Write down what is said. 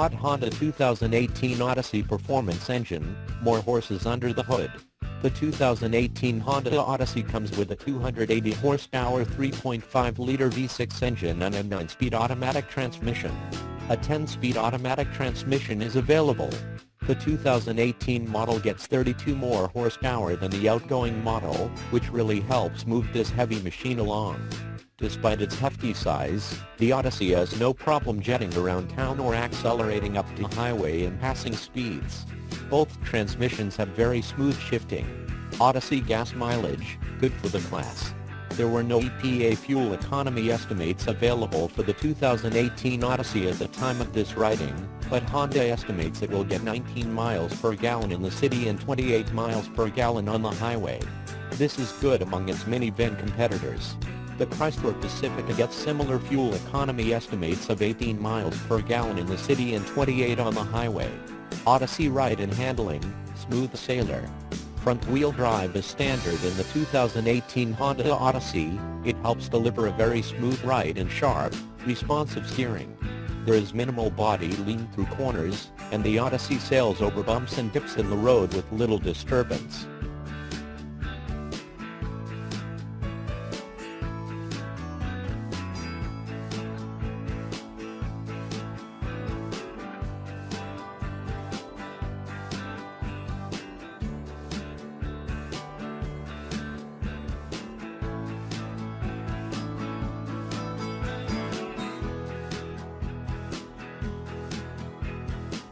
hot Honda 2018 Odyssey performance engine, more horses under the hood. The 2018 Honda Odyssey comes with a 280 horsepower 3.5-liter V6 engine and a 9-speed automatic transmission. A 10-speed automatic transmission is available. The 2018 model gets 32 more horsepower than the outgoing model, which really helps move this heavy machine along. Despite its hefty size, the Odyssey has no problem jetting around town or accelerating up the highway and passing speeds. Both transmissions have very smooth shifting. Odyssey gas mileage, good for the class. There were no EPA fuel economy estimates available for the 2018 Odyssey at the time of this writing, but Honda estimates it will get 19 miles per gallon in the city and 28 miles per gallon on the highway. This is good among its minivan competitors. The Chrysler Pacifica gets similar fuel economy estimates of 18 miles per gallon in the city and 28 on the highway. Odyssey ride and handling, smooth sailer. Front-wheel drive is standard in the 2018 Honda Odyssey. It helps deliver a very smooth ride and sharp, responsive steering. There is minimal body lean through corners, and the Odyssey sails over bumps and dips in the road with little disturbance.